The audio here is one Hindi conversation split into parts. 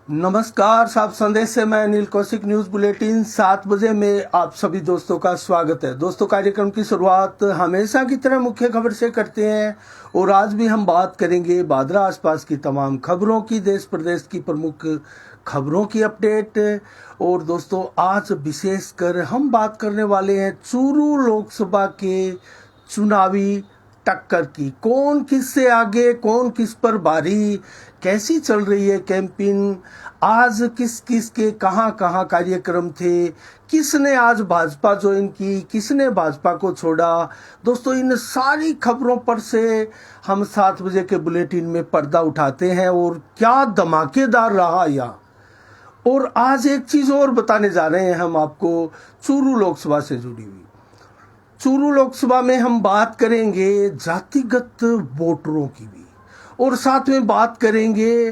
नमस्कार, साफ संदेश से मैं अनिल कौशिक। न्यूज बुलेटिन 7 बजे में आप सभी दोस्तों का स्वागत है। दोस्तों, कार्यक्रम की शुरुआत हमेशा की तरह मुख्य खबर से करते हैं और आज भी हम बात करेंगे बादरा आसपास की तमाम खबरों की, देश प्रदेश की प्रमुख खबरों की अपडेट। और दोस्तों, आज विशेषकर हम बात करने वाले हैं चूरू लोकसभा के चुनावी टक्कर की। कौन किससे आगे, कौन किस पर भारी, कैसी चल रही है कैंपेन, आज किस किस के कहां कहां कार्यक्रम थे, किसने आज भाजपा ज्वाइन की, किसने भाजपा को छोड़ा। दोस्तों, इन सारी खबरों पर से हम 7 बजे के बुलेटिन में पर्दा उठाते हैं और क्या धमाकेदार रहा यहाँ। और आज एक चीज और बताने जा रहे हैं हम आपको चूरू लोकसभा से जुड़ी हुई। चूरू लोकसभा में हम बात करेंगे जातिगत वोटरों की भी, और साथ में बात करेंगे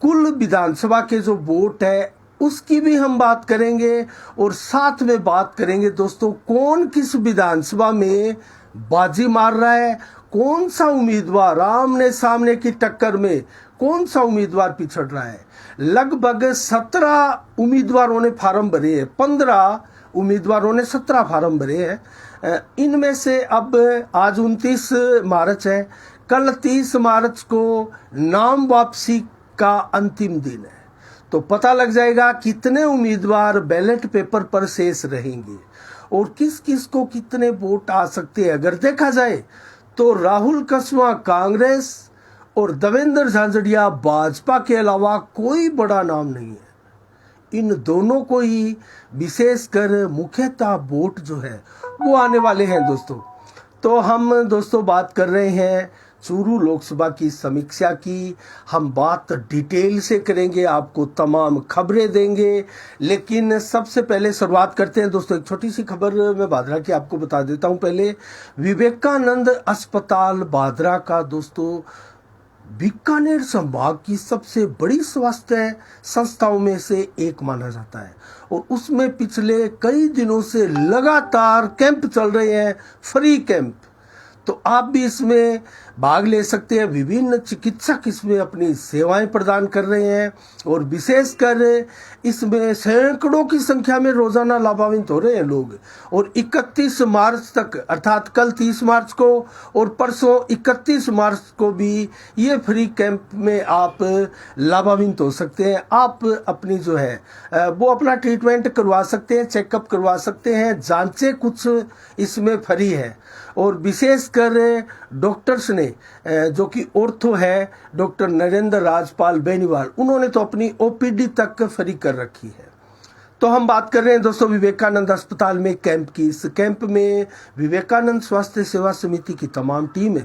कुल विधानसभा के जो वोट है उसकी भी हम बात करेंगे। और साथ में बात करेंगे दोस्तों, कौन किस विधानसभा में बाजी मार रहा है, कौन सा उम्मीदवार आमने सामने की टक्कर में कौन सा उम्मीदवार पिछड़ रहा है। लगभग 17 उम्मीदवारों ने फार्म भरे हैं, 15 उम्मीदवारों ने 17 फार्म भरे हैं। इनमें से अब आज 29 मार्च है, कल 30 मार्च को नाम वापसी का अंतिम दिन है। तो पता लग जाएगा कितने उम्मीदवार बैलेट पेपर पर शेष रहेंगे और किस किस को कितने वोट आ सकते हैं। अगर देखा जाए तो राहुल कसवा कांग्रेस और देवेंद्र झांझड़िया भाजपा के अलावा कोई बड़ा नाम नहीं है। इन दोनों को ही विशेषकर मुख्यतः वोट जो है वो आने वाले हैं दोस्तों। तो हम दोस्तों बात कर रहे हैं चूरू लोकसभा की समीक्षा की। हम बात डिटेल से करेंगे, आपको तमाम खबरें देंगे। लेकिन सबसे पहले शुरुआत करते हैं दोस्तों, एक छोटी सी खबर मैं बादरा की आपको बता देता हूं। पहले विवेकानंद अस्पताल बादरा का दोस्तों बीकानेर संभाग की सबसे बड़ी स्वास्थ्य संस्थाओं में से एक माना जाता है और उसमें पिछले कई दिनों से लगातार कैंप चल रहे हैं, फ्री कैंप। तो आप भी इसमें भाग ले सकते हैं। विभिन्न चिकित्सक इसमें अपनी सेवाएं प्रदान कर रहे हैं और विशेषकर इसमें सैकड़ों की संख्या में रोजाना लाभान्वित हो रहे हैं लोग। और 31 मार्च तक, अर्थात कल 30 मार्च को और परसों 31 मार्च को भी ये फ्री कैंप में आप लाभान्वित हो सकते हैं। आप अपनी जो है वो अपना ट्रीटमेंट करवा सकते हैं, चेकअप करवा सकते हैं, जांचें कुछ इसमें फ्री है। और विशेषकर डॉक्टर्स ने जो कि ऑर्थो है, डॉक्टर नरेंद्र राजपाल बेनीवाल, उन्होंने तो अपनी ओपीडी तक फ्री कर रखी है। तो हम बात कर रहे हैं दोस्तों विवेकानंद अस्पताल में कैंप की। इस कैंप में विवेकानंद स्वास्थ्य सेवा समिति की तमाम टीम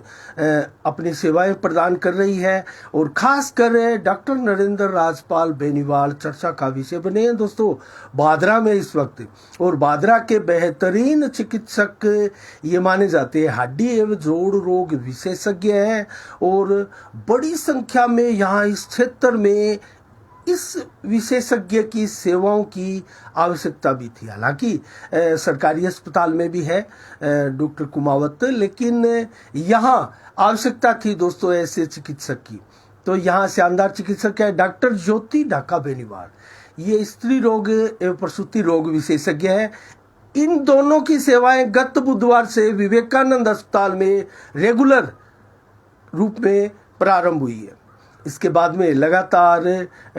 अपनी सेवाएं प्रदान कर रही है और खास कर डॉक्टर नरेंद्र राजपाल बेनीवाल चर्चा का विषय बने हैं दोस्तों बादरा में इस वक्त। और बादरा के बेहतरीन चिकित्सक ये माने जाते हैं, हड्डी एवं जोड़ रोग विशेषज्ञ हैं और बड़ी संख्या में यहाँ इस क्षेत्र में इस विशेषज्ञ की सेवाओं की आवश्यकता भी थी। हालांकि सरकारी अस्पताल में भी है डॉक्टर कुमावत, लेकिन यहाँ आवश्यकता थी दोस्तों ऐसे चिकित्सक की। तो यहाँ शानदार चिकित्सक है डॉक्टर ज्योति ढाका बेनीवाल, ये स्त्री रोग एवं प्रसूति रोग विशेषज्ञ है। इन दोनों की सेवाएं गत बुधवार से विवेकानंद अस्पताल में रेगुलर रूप में प्रारंभ हुई है। इसके बाद में लगातार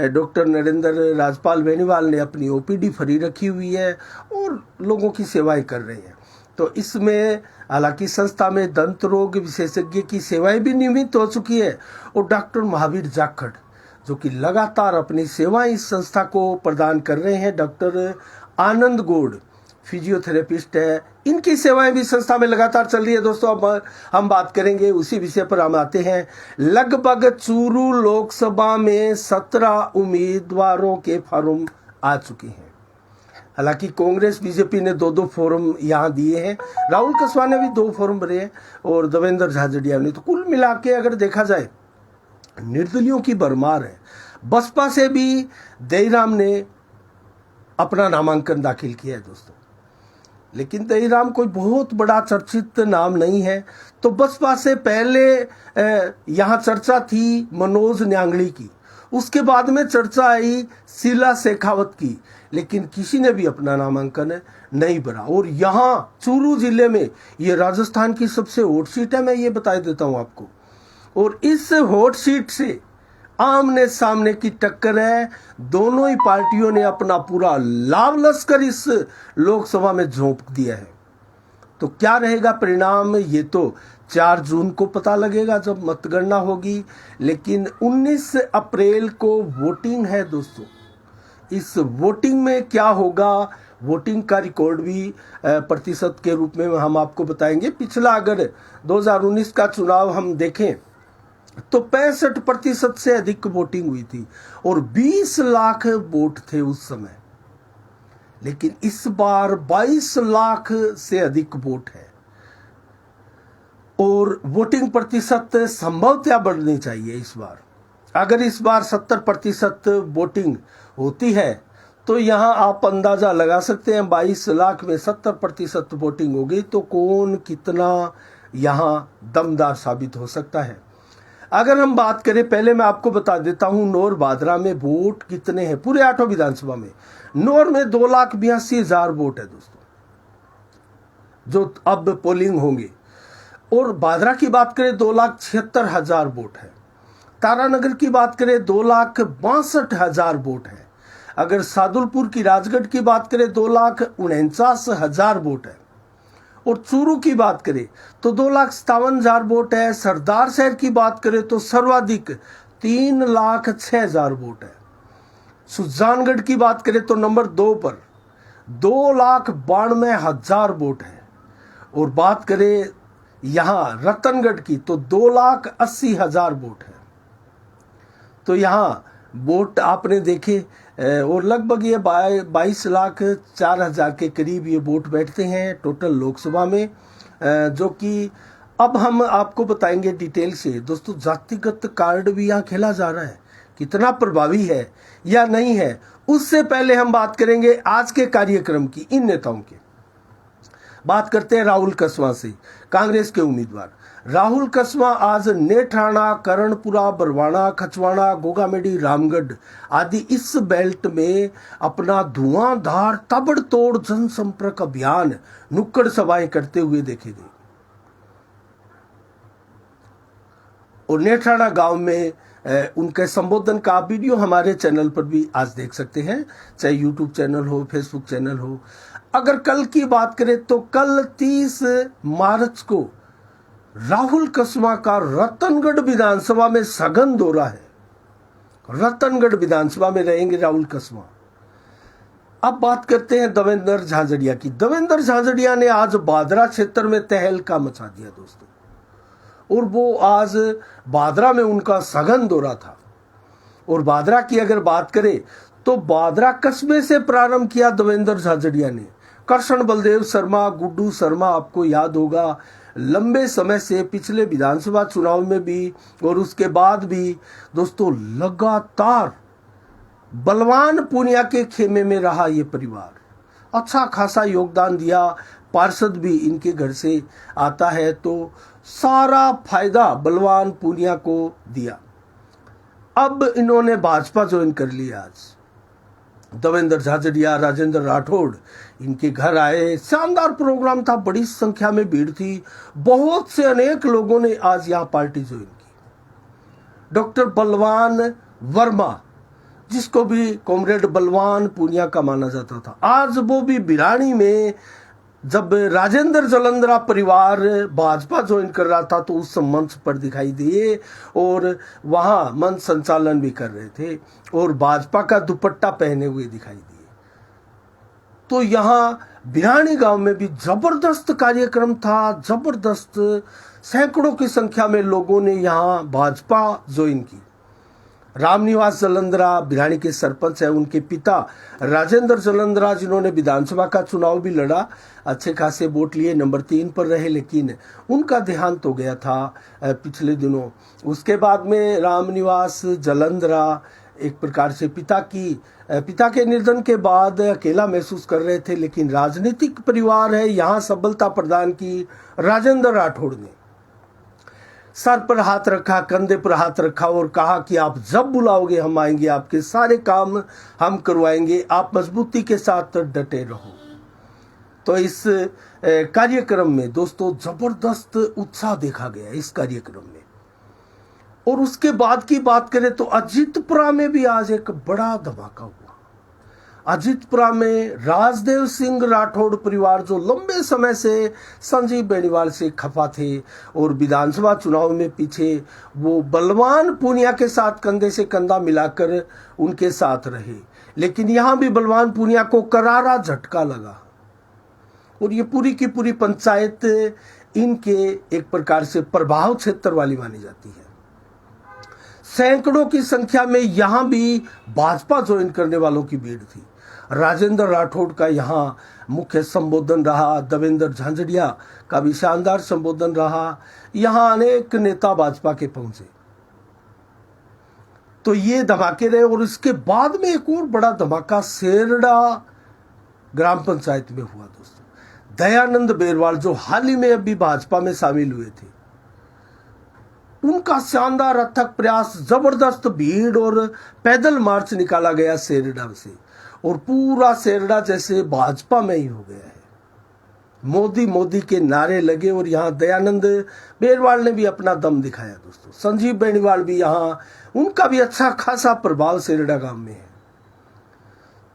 डॉक्टर नरेंद्र राजपाल बेनीवाल ने अपनी ओपीडी फ्री रखी हुई है और लोगों की सेवाएं कर रहे हैं। तो इसमें हालांकि संस्था में दंत रोग विशेषज्ञ की सेवाएं भी नियमित हो चुकी है और डॉक्टर महावीर जाखड़ जो कि लगातार अपनी सेवाएं इस संस्था को प्रदान कर रहे हैं। डॉक्टर आनंद गौड़ फिजियोथेरेपिस्ट है, इनकी सेवाएं भी संस्था में लगातार चल रही है दोस्तों। अब हम बात करेंगे उसी विषय पर। हम आते हैं, लगभग चूरू लोकसभा में 17 उम्मीदवारों के फॉर्म आ चुके हैं। हालांकि कांग्रेस बीजेपी ने 2-2 फॉर्म यहाँ दिए हैं, राहुल कसवा ने भी 2 फॉर्म भरे हैं और देवेंद्र झाझड़िया ने। तो कुल मिला के अगर देखा जाए निर्दलियों की भरमार है। बसपा से भी दईराम ने अपना नामांकन दाखिल किया है दोस्तों, लेकिन दईराम कोई बहुत बड़ा चर्चित नाम नहीं है। तो बसपा से पहले यहाँ चर्चा थी मनोज न्यांगड़ी की उसके बाद में चर्चा आई शीला शेखावत की, लेकिन किसी ने भी अपना नामांकन नहीं भरा। और यहाँ चूरू जिले में ये राजस्थान की सबसे हॉट सीट है, मैं ये बता देता हूँ आपको। और इस हॉट सीट से आमने सामने की टक्कर है। दोनों ही पार्टियों ने अपना पूरा लाव लश्कर इस लोकसभा में झोंक दिया है। तो क्या रहेगा परिणाम, ये तो 4 जून को पता लगेगा जब मतगणना होगी। लेकिन 19 अप्रैल को वोटिंग है दोस्तों। इस वोटिंग में क्या होगा, वोटिंग का रिकॉर्ड भी प्रतिशत के रूप में हम आपको बताएंगे। पिछला अगर 2019 का चुनाव हम देखें तो 65% से अधिक वोटिंग हुई थी और 20 लाख वोट थे उस समय। लेकिन इस बार 22 लाख से अधिक वोट है और वोटिंग प्रतिशत संभवतः बढ़नी चाहिए इस बार। अगर इस बार 70% वोटिंग होती है तो यहां आप अंदाजा लगा सकते हैं 22 लाख में 70% वोटिंग होगी तो कौन कितना यहां दमदार साबित हो सकता है। अगर हम बात करें, पहले मैं आपको बता देता हूं नौर बादरा में वोट कितने हैं पूरे 8 विधानसभा में। नौर में 2,82,000 वोट है दोस्तों जो अब पोलिंग होंगे। और बादरा की बात करें 2,76,000 वोट है। तारानगर की बात करें 2,62,000 वोट है। अगर सादुलपुर की राजगढ़ की बात करें 2,49,000 वोट है। और चूरू की बात करें तो 2,57,000 वोट है। सरदार शहर की बात करें तो सर्वाधिक 3,06,000 वोट है। सुजानगढ़ की बात करें तो नंबर 2 पर 2,92,000 वोट है। और बात करें यहाँ रतनगढ़ की तो 2,80,000 वोट है। तो यहाँ वोट आपने देखे और लगभग ये 22,04,000 के करीब ये वोट बैठते हैं टोटल लोकसभा में, जो कि अब हम आपको बताएंगे डिटेल से। दोस्तों जातिगत कार्ड भी यहाँ खेला जा रहा है, कितना प्रभावी है या नहीं है। उससे पहले हम बात करेंगे आज के कार्यक्रम की, इन नेताओं के। बात करते हैं राहुल कस्वां से, कांग्रेस के उम्मीदवार राहुल कस्वां आज नेठाणा, करणपुरा, बरवाणा, खचवाड़ा, गोगामेडी, रामगढ़ आदि इस बेल्ट में अपना धुआंधार ताबड़तोड़ जनसंपर्क अभियान, नुक्कड़ सभाएं करते हुए देखे गए। और नेठाणा गांव में उनके संबोधन का वीडियो हमारे चैनल पर भी आज देख सकते हैं, चाहे यूट्यूब चैनल हो, फेसबुक चैनल हो। अगर कल की बात करें तो कल 30 मार्च को राहुल कस्वां का रतनगढ़ विधानसभा में सघन दौरा है। रतनगढ़ विधानसभा में रहेंगे राहुल कस्वां। अब बात करते हैं देवेंद्र झाझड़िया की। देवेंद्र झाझड़िया ने आज बादरा क्षेत्र में तहलका मचा दिया दोस्तों, और वो आज बादरा में उनका सघन दौरा था। और बादरा की अगर बात करें तो बादरा कस्बे से प्रारंभ किया देवेंद्र झाझड़िया ने। कृष्ण बलदेव शर्मा, गुड्डू शर्मा, आपको याद होगा लंबे समय से पिछले विधानसभा चुनाव में भी और उसके बाद भी दोस्तों लगातार बलवान पूनिया के खेमे में रहा ये परिवार। अच्छा खासा योगदान दिया, पार्षद भी इनके घर से आता है, तो सारा फायदा बलवान पूनिया को दिया। अब इन्होंने भाजपा ज्वाइन कर लिया। आज देवेंद्र झाझड़िया, राजेंद्र राठौड़ इनके घर आए, शानदार प्रोग्राम था, बड़ी संख्या में भीड़ थी, बहुत से अनेक लोगों ने आज यहाँ पार्टी ज्वाइन की। डॉक्टर बलवान वर्मा, जिसको भी कॉमरेड बलवान पूनिया का माना जाता था, आज वो भी बिरानी में जब राजेंद्र जलंधरा परिवार भाजपा ज्वाइन कर रहा था तो उस मंच पर दिखाई दिए और वहां मंच संचालन भी कर रहे थे और भाजपा का दुपट्टा पहने हुए दिखाई दिए। तो यहाँ बिरानी गांव में भी जबरदस्त कार्यक्रम था, जबरदस्त, सैकड़ों की संख्या में लोगों ने यहाँ भाजपा ज्वाइन की। रामनिवास जलंधरा बिरानी के सरपंच है, उनके पिता राजेंद्र जलंधरा जिन्होंने विधानसभा का चुनाव भी लड़ा, अच्छे खासे वोट लिए, नंबर 3 पर रहे, लेकिन उनका देहांत हो गया था पिछले दिनों। उसके बाद में रामनिवास जलंधरा एक प्रकार से पिता के निधन के बाद अकेला महसूस कर रहे थे, लेकिन राजनीतिक परिवार है, यहाँ सबलता प्रदान की राजेंद्र राठौड़ ने। सर पर हाथ रखा, कंधे पर हाथ रखा और कहा कि आप जब बुलाओगे हम आएंगे, आपके सारे काम हम करवाएंगे, आप मजबूती के साथ डटे रहो। तो इस कार्यक्रम में दोस्तों जबरदस्त उत्साह देखा गया इस कार्यक्रम में। और उसके बाद की बात करें तो अजीतपुरा में भी आज एक बड़ा धमाका हुआ। अजीतपुरा में राजदेव सिंह राठौड़ परिवार जो लंबे समय से संजीव बेनीवाल से खफा थे और विधानसभा चुनाव में पीछे वो बलवान पूनिया के साथ कंधे से कंधा मिलाकर उनके साथ रहे, लेकिन यहां भी बलवान पूनिया को करारा झटका लगा और ये पूरी की पूरी पंचायत इनके एक प्रकार से प्रभाव क्षेत्र वाली मानी जाती है। सैकड़ों की संख्या में यहां भी भाजपा ज्वाइन करने वालों की भीड़ थी। राजेंद्र राठौड़ का यहाँ मुख्य संबोधन रहा, देवेंद्र झांझड़िया का भी शानदार संबोधन रहा, यहाँ अनेक नेता भाजपा के पहुंचे। तो ये धमाके रहे। और इसके बाद में एक और बड़ा धमाका सेरडा ग्राम पंचायत में हुआ दोस्तों। दयानंद बेरवाल जो हाल ही में अभी भाजपा में शामिल हुए थे, उनका शानदार अथक प्रयास, जबरदस्त भीड़ और पैदल मार्च निकाला गया सेरडा से और पूरा सेरडा जैसे भाजपा में ही हो गया है। मोदी मोदी के नारे लगे और यहाँ दयानंद बेरवाल ने भी अपना दम दिखाया दोस्तों। संजीव बेनीवाल भी यहाँ, उनका भी अच्छा खासा प्रभाव सेरडा गांव में है।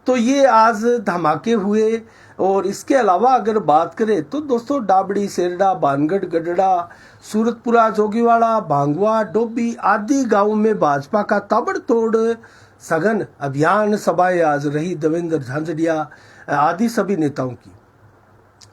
तो ये आज धमाके हुए। और इसके अलावा अगर बात करें तो दोस्तों डाबड़ी, सेरडा, बानगढ़, गडड़ा, सूरतपुरा, जोगीवाड़ा, भांगवा, डोबी आदि गांवों में भाजपा का ताबड़तोड़ सघन अभियान सभाएं आज रही देवेंद्र झांझड़िया आदि सभी नेताओं की।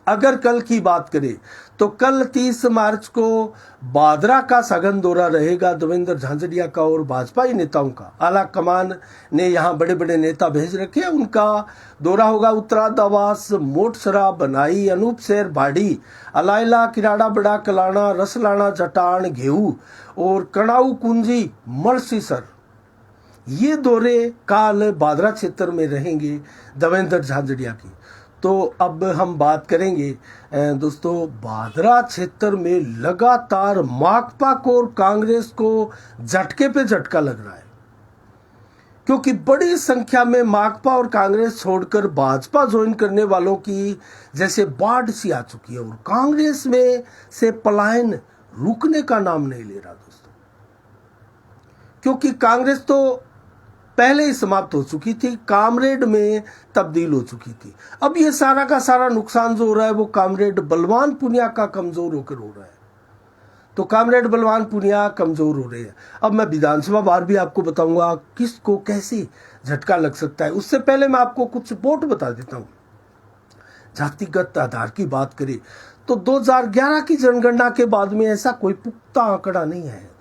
अगर कल की बात करें तो कल 30 मार्च को बादरा का सघन दौरा रहेगा देवेंद्र झांझड़िया का और भाजपा नेताओं का। आला कमान ने यहाँ बड़े बड़े नेता भेज रखे हैं, उनका दौरा होगा उत्तरादावास, मोटसरा, बनाई, अनूपसैर, भाड़ी, अलाइला, किराड़ा, बड़ा कलाना, रसलाना, जटान, घेऊ और कणाऊ कुंजी, मलसीसर। ये दौरे काल बादरा क्षेत्र में रहेंगे देवेंद्र झांझड़िया की। तो अब हम बात करेंगे दोस्तों, बादरा क्षेत्र में लगातार माकपा को और कांग्रेस को झटके पे झटका लग रहा है, क्योंकि बड़ी संख्या में माकपा और कांग्रेस छोड़कर भाजपा ज्वाइन करने वालों की जैसे बाढ़ सी आ चुकी है और कांग्रेस में से पलायन रुकने का नाम नहीं ले रहा दोस्तों। क्योंकि कांग्रेस तो पहले ही समाप्त हो चुकी थी, कामरेड में तब्दील हो चुकी थी। अब ये सारा का सारा नुकसान जो हो रहा है वो कामरेड बलवान पूनिया का कमजोर होकर हो रहा है। तो कामरेड बलवान पूनिया कमजोर हो रहे हैं। अब मैं विधानसभा बार भी आपको बताऊंगा किसको कैसे झटका लग सकता है। उससे पहले मैं आपको कुछ वोट बता देता हूं। जातिगत आधार की बात करें तो 2011 की जनगणना के बाद में ऐसा कोई पुख्ता आंकड़ा नहीं है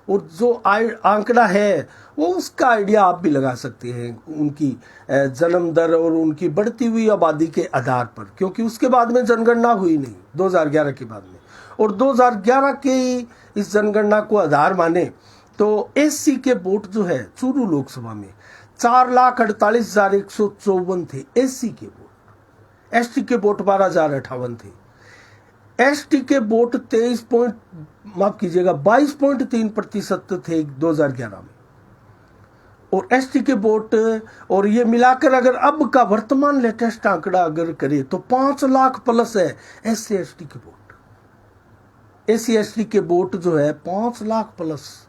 और जो आंकड़ा है वो उसका आइडिया आप भी लगा सकते हैं उनकी जन्म दर और उनकी बढ़ती हुई आबादी के आधार पर, क्योंकि उसके बाद में जनगणना हुई नहीं 2011 के बाद में। और 2011 के इस जनगणना को आधार माने तो एससी के वोट जो है चूरू लोकसभा में 4,48,154 थे एससी के वोट, एसटी के वोट 12,058 थे। एसटी के वोट 22.3% थे 2011 में और एसटी के वोट, और ये मिलाकर अगर अब का वर्तमान लेटेस्ट आंकड़ा अगर करें तो 5 लाख प्लस है एससी एसटी के वोट। एससी एसटी के वोट जो है 5 लाख प्लस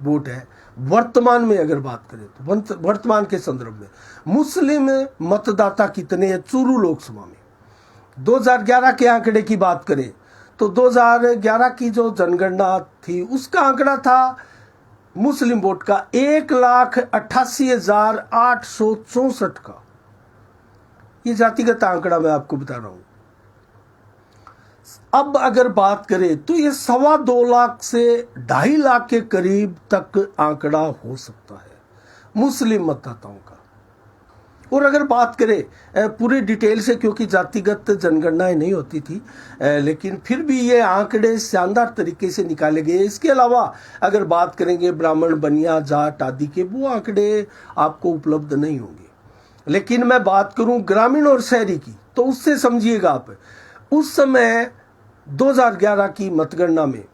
वोट है वर्तमान में अगर बात करें तो वर्तमान के संदर्भ में। मुस्लिम मतदाता कितने हैं चूरू लोकसभा में? 2011 के आंकड़े की बात करें तो 2011 की जो जनगणना थी उसका आंकड़ा था मुस्लिम वोट का 1,88,864 का। ये जातिगत आंकड़ा मैं आपको बता रहा हूं। अब अगर बात करें तो ये 2.25 लाख से 2.5 लाख के करीब तक आंकड़ा हो सकता है मुस्लिम मतदाताओं का। और अगर बात करें पूरी डिटेल से, क्योंकि जातिगत जनगणनाएं नहीं होती थी, लेकिन फिर भी ये आंकड़े शानदार तरीके से निकाले गए। इसके अलावा अगर बात करेंगे ब्राह्मण, बनिया, जाट आदि के, वो आंकड़े आपको उपलब्ध नहीं होंगे। लेकिन मैं बात करूं ग्रामीण और शहरी की तो उससे समझिएगा आप, उस समय 2011 की मतगणना में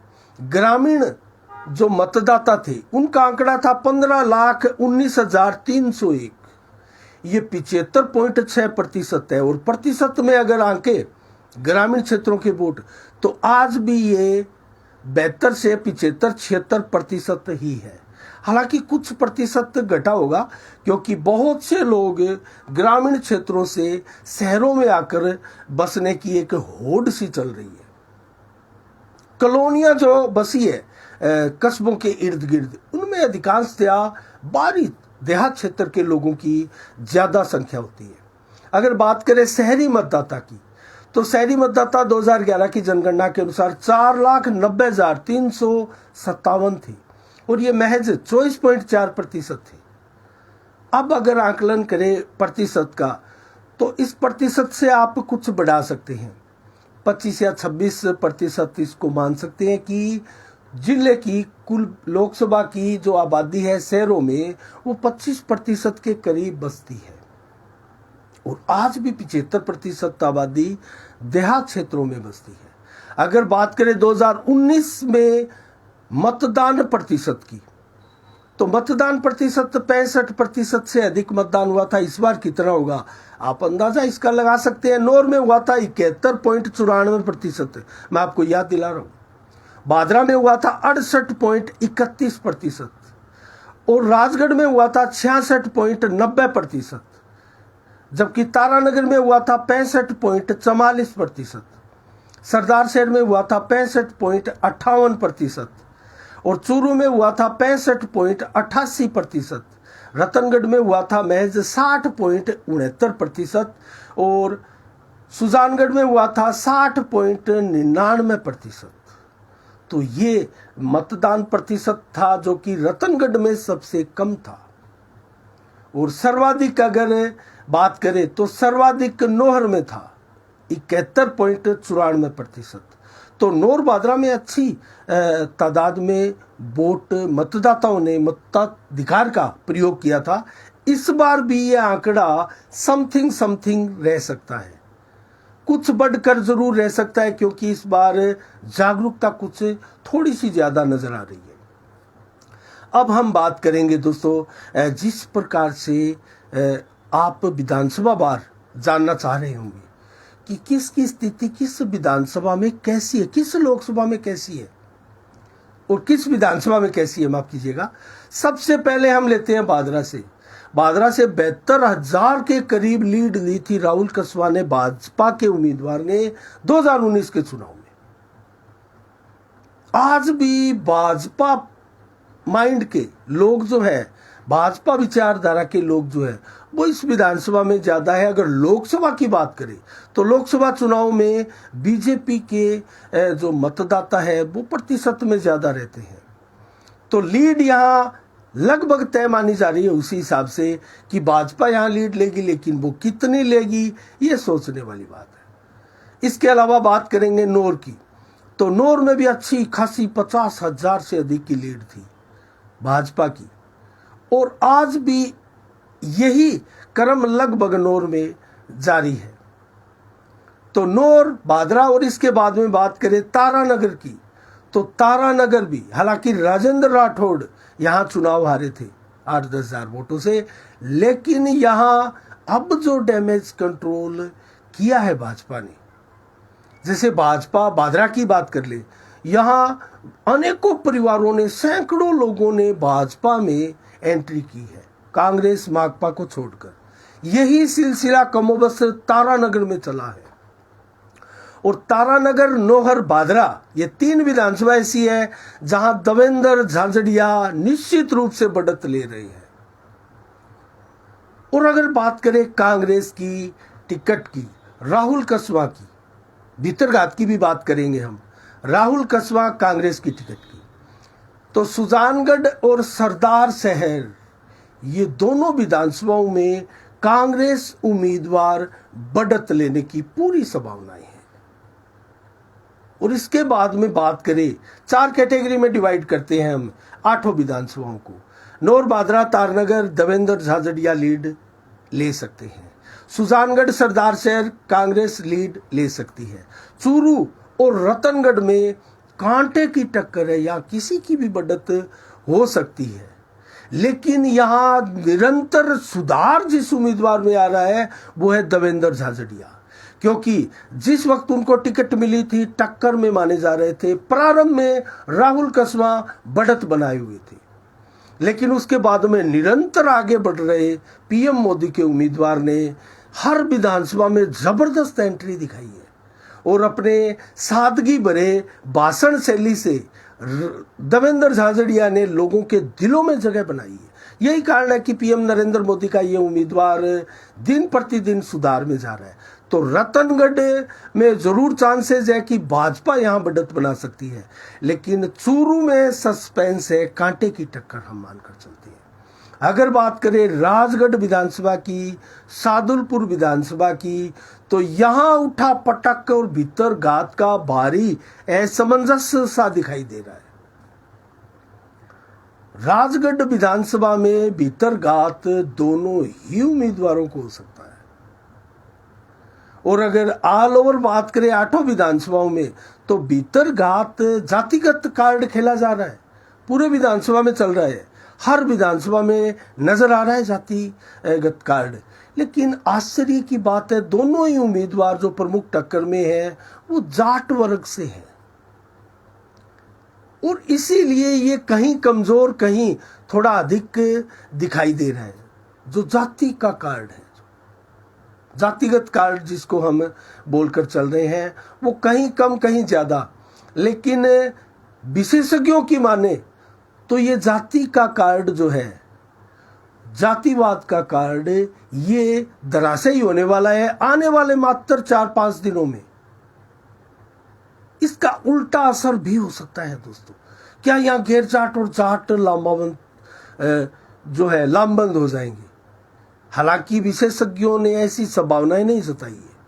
ग्रामीण जो मतदाता थे उनका आंकड़ा था 15,19,301। ये 75.6% है। और प्रतिशत में अगर आंके ग्रामीण क्षेत्रों के वोट तो आज भी ये 72 से 75-76% ही है। हालांकि कुछ प्रतिशत घटा होगा क्योंकि बहुत से लोग ग्रामीण क्षेत्रों से शहरों में आकर बसने की एक होड़ सी चल रही है। कॉलोनियां जो बसी है कस्बों के इर्द गिर्द, उनमें अधिकांशतया बाहरी देहात क्षेत्र के लोगों की ज्यादा संख्या होती है। अगर बात करें शहरी मतदाता की तो शहरी मतदाता 2011 की जनगणना के अनुसार 4,90,357 थे और ये महज 24.4% थे। अब अगर आकलन करें प्रतिशत का तो इस प्रतिशत से आप कुछ बढ़ा सकते हैं, 25 या 26% इसको मान सकते हैं कि जिले की कुल लोकसभा की जो आबादी है शहरों में वो 25% के करीब बसती है और आज भी 75% आबादी देहात क्षेत्रों में बसती है। अगर बात करें 2019 में मतदान प्रतिशत की तो मतदान प्रतिशत 65% से अधिक मतदान हुआ था। इस बार कितना होगा आप अंदाजा इसका लगा सकते हैं। नौर में हुआ था 71.94%, मैं आपको याद दिला रहा हूं। बादरा में हुआ था 68.31% और राजगढ़ में हुआ था 66.90%, जबकि तारानगर में हुआ था 65.44%, सरदार शहर में हुआ था 65.58% और चूरू में हुआ था 65.88%, रतनगढ़ में हुआ था महज 60.69% और सुजानगढ़ में हुआ था 60.99%। तो ये मतदान प्रतिशत था जो कि रतनगढ़ में सबसे कम था। और सर्वाधिक अगर बात करें तो सर्वाधिक नौहर में था 71.94%। तो नौर बादरा में अच्छी तादाद में वोट मतदाताओं ने मताधिकार का प्रयोग किया था। इस बार भी यह आंकड़ा समथिंग रह सकता है, कुछ बढ़कर जरूर रह सकता है क्योंकि इस बार जागरूकता कुछ थोड़ी सी ज्यादा नजर आ रही है। अब हम बात करेंगे दोस्तों, जिस प्रकार से आप विधानसभा वार जानना चाह रहे होंगे कि किसकी स्थिति किस विधानसभा में कैसी है, किस लोकसभा में कैसी है और किस विधानसभा में कैसी है, माफ कीजिएगा। सबसे पहले हम लेते हैं बादरा से। बादरा से 72,000 के करीब लीड ली थी राहुल कसवा ने, भाजपा के उम्मीदवार ने 2019 के चुनाव में। आज भी भाजपा माइंड के लोग जो है, भाजपा विचारधारा के लोग जो है वो इस विधानसभा में ज्यादा है। अगर लोकसभा की बात करें तो लोकसभा चुनाव में बीजेपी के जो मतदाता है वो प्रतिशत में ज्यादा रहते हैं। तो लीड यहां लगभग तय मानी जा रही है उसी हिसाब से कि भाजपा यहां लीड लेगी, लेकिन वो कितनी लेगी ये सोचने वाली बात है। इसके अलावा बात करेंगे नौर की तो नौर में भी अच्छी खासी 50,000 से अधिक की लीड थी भाजपा की और आज भी यही क्रम लगभग नौर में जारी है। तो नौर बादरा और इसके बाद में बात करें तारानगर की तो तारानगर भी, हालांकि राजेंद्र राठौड़ यहां चुनाव हारे थे 8-10 हजार वोटों से, लेकिन यहां अब जो डैमेज कंट्रोल किया है भाजपा ने, जैसे भाजपा बादरा की बात कर ले, यहां अनेकों परिवारों ने, सैकड़ों लोगों ने भाजपा में एंट्री की है कांग्रेस माकपा को छोड़कर। यही सिलसिला कमोबस तारानगर में चला है और तारानगर, नौहर, बादरा ये 3 विधानसभा ऐसी है जहां देवेंद्र झांझड़िया निश्चित रूप से बढ़त ले रहे हैं। और अगर बात करें कांग्रेस की टिकट की, राहुल कसवा की, भीतरघात की भी बात करेंगे हम, राहुल कसवा कांग्रेस की टिकट की, तो सुजानगढ़ और सरदार शहर ये दोनों विधानसभाओं में कांग्रेस उम्मीदवार बढ़त लेने की पूरी संभावनाएं हैं। और इसके बाद में बात करें, 4 कैटेगरी में डिवाइड करते हैं हम 8 विधानसभाओं को। नौर, बादरा, तारानगर देवेंद्र झाझड़िया लीड ले सकते हैं। सुजानगढ़, सरदार शहर कांग्रेस लीड ले सकती है। चूरू और रतनगढ़ में कांटे की टक्कर है, यहाँ किसी की भी बढ़त हो सकती है। लेकिन यहाँ निरंतर सुधार जिस उम्मीदवार में आ रहा है वो है देवेंद्र झाझड़िया, क्योंकि जिस वक्त उनको टिकट मिली थी टक्कर में माने जा रहे थे। प्रारंभ में राहुल कसवा बढ़त बनाए हुए थे, लेकिन उसके बाद में निरंतर आगे बढ़ रहे पीएम मोदी के उम्मीदवार ने हर विधानसभा में जबरदस्त एंट्री दिखाई है और अपने सादगी भरे भाषण शैली से देवेंद्र झाझड़िया ने लोगों के दिलों में जगह बनाई है। यही कारण है कि पीएम नरेंद्र मोदी का ये उम्मीदवार दिन प्रतिदिन सुधार में जा रहा है। तो रतनगढ़ में जरूर चांसेस है कि भाजपा यहां बढ़त बना सकती है, लेकिन चूरू में सस्पेंस है, कांटे की टक्कर हम मानकर चलते हैं। अगर बात करें राजगढ़ विधानसभा की, सादुलपुर विधानसभा की, तो यहां उठा पटक और भीतर घात का भारी असमंजस सा दिखाई दे रहा है। राजगढ़ विधानसभा में भीतर घात दोनों ही उम्मीदवारों को हो सकता है। और अगर ऑल ओवर बात करें 8 विधानसभाओं में, तो भीतर घात जातिगत कार्ड खेला जा रहा है, पूरे विधानसभा में चल रहा है, हर विधानसभा में नजर आ रहा है जातिगत कार्ड। लेकिन आश्चर्य की बात है, दोनों ही उम्मीदवार जो प्रमुख टक्कर में है वो जाट वर्ग से है, और इसीलिए ये कहीं कमजोर कहीं थोड़ा अधिक दिखाई दे रहा है। जो जाति का कार्ड है, जातिगत कार्ड जिसको हम बोलकर चल रहे हैं, वो कहीं कम कहीं ज्यादा। लेकिन विशेषज्ञों की माने तो ये जाति का कार्ड जो है, जातिवाद का कार्ड, ये धराशायी होने वाला है आने वाले मात्र 4-5 दिनों में। इसका उल्टा असर भी हो सकता है दोस्तों। क्या यहाँ गैर जाट और जाट लामबंद जो है लामबंद हो जाएंगे? हालांकि विशेषज्ञों ने ऐसी संभावनाएं नहीं जताई है।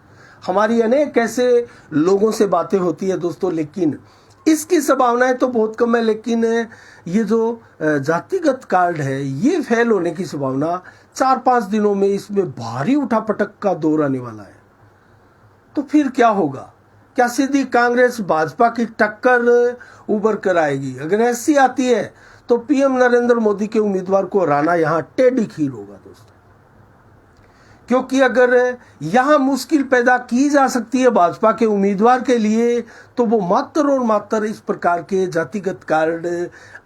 हमारी अनेक ऐसे लोगों से बातें होती है दोस्तों, लेकिन इसकी संभावनाएं तो बहुत कम है। लेकिन ये जो जातिगत कार्ड है, ये फेल होने की संभावना 4-5 दिनों में इसमें भारी उठापटक का दौर आने वाला है। तो फिर क्या होगा? क्या सीधी कांग्रेस भाजपा की टक्कर उभर कर आएगी? अगर ऐसी आती है तो पीएम नरेंद्र मोदी के उम्मीदवार को हराना यहां टेढ़ी खीर होगा दोस्तों। क्योंकि अगर यहां मुश्किल पैदा की जा सकती है भाजपा के उम्मीदवार के लिए, तो वो मात्र और मात्र इस प्रकार के जातिगत कार्ड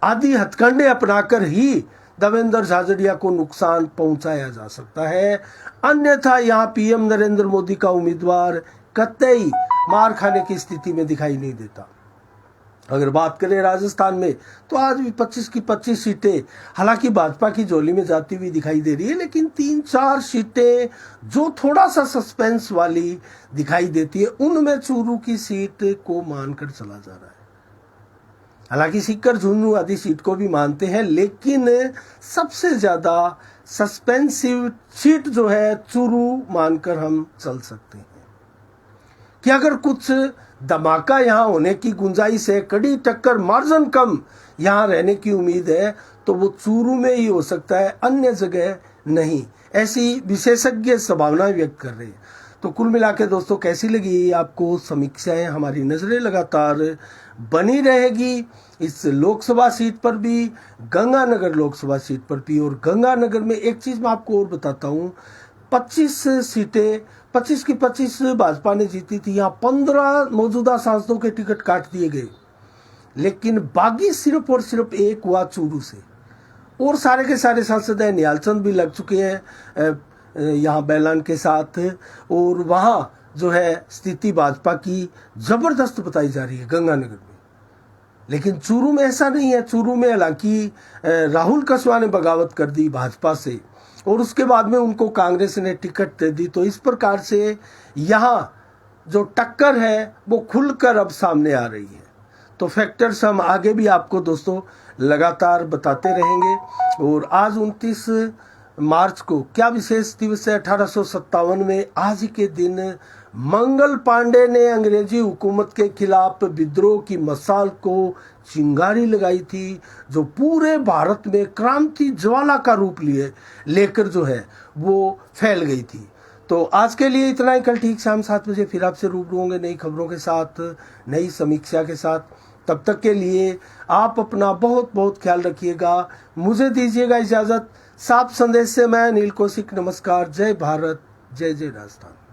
आदि हथकंडे अपनाकर ही देवेंद्र झाझड़िया को नुकसान पहुंचाया जा सकता है। अन्यथा यहां पीएम नरेंद्र मोदी का उम्मीदवार कतई मार खाने की स्थिति में दिखाई नहीं देता। अगर बात करें राजस्थान में, तो आज भी 25 की 25 सीटें हालांकि भाजपा की झोली में जाती हुई दिखाई दे रही है, लेकिन 3-4 सीटें जो थोड़ा सा सस्पेंस वाली दिखाई देती है, उनमें चूरू की सीट को मानकर चला जा रहा है। हालांकि सीकर झुंझुनू आदि सीट को भी मानते हैं, लेकिन सबसे ज्यादा सस्पेंसिव सीट जो है चूरू मानकर हम चल सकते हैं कि अगर कुछ धमाका यहां होने की गुंजाइश है, कड़ी टक्कर, मार्जिन कम यहां रहने की उम्मीद है, तो वो चूरू में ही हो सकता है, अन्य जगह नहीं। ऐसी विशेषज्ञ संभावनाएं व्यक्त कर रहे हैं। तो कुल मिला के दोस्तों, कैसी लगी आपको समीक्षाएं? हमारी नजरें लगातार बनी रहेगी इस लोकसभा सीट पर भी, गंगानगर लोकसभा सीट पर भी। और गंगानगर में एक चीज मैं आपको और बताता हूं, 25 सीटें 25 की 25 भाजपा ने जीती थी। यहाँ 15 मौजूदा सांसदों के टिकट काट दिए गए, लेकिन बागी सिर्फ और सिर्फ एक हुआ चूरू से, और सारे के सारे सांसद हैं। निहालचंद भी लग चुके हैं यहाँ बैलान के साथ, और वहाँ जो है स्थिति भाजपा की जबरदस्त बताई जा रही है गंगानगर में। लेकिन चूरू में ऐसा नहीं है। चूरू में हालांकि राहुल कसवा ने बगावत कर दी भाजपा से, और उसके बाद में उनको कांग्रेस ने टिकट दे दी। तो इस प्रकार से यहाँ जो टक्कर है वो खुलकर अब सामने आ रही है। तो फैक्टर्स हम आगे भी आपको दोस्तों लगातार बताते रहेंगे। और आज 29 मार्च को क्या विशेष दिवस है? 1857 में आज ही के दिन मंगल पांडे ने अंग्रेजी हुकूमत के खिलाफ विद्रोह की मसाल को चिंगारी लगाई थी, जो पूरे भारत में क्रांति ज्वाला का रूप लेकर जो है वो फैल गई थी। तो आज के लिए इतना ही। कल ठीक शाम 7 बजे फिर आपसे रूबरू होंगे नई खबरों के साथ, नई समीक्षा के साथ। तब तक के लिए आप अपना बहुत बहुत ख्याल रखिएगा। मुझे दीजिएगा इजाज़त। साफ संदेश से मैं अनिल कौशिक, नमस्कार। जय भारत, जय जय राजस्थान।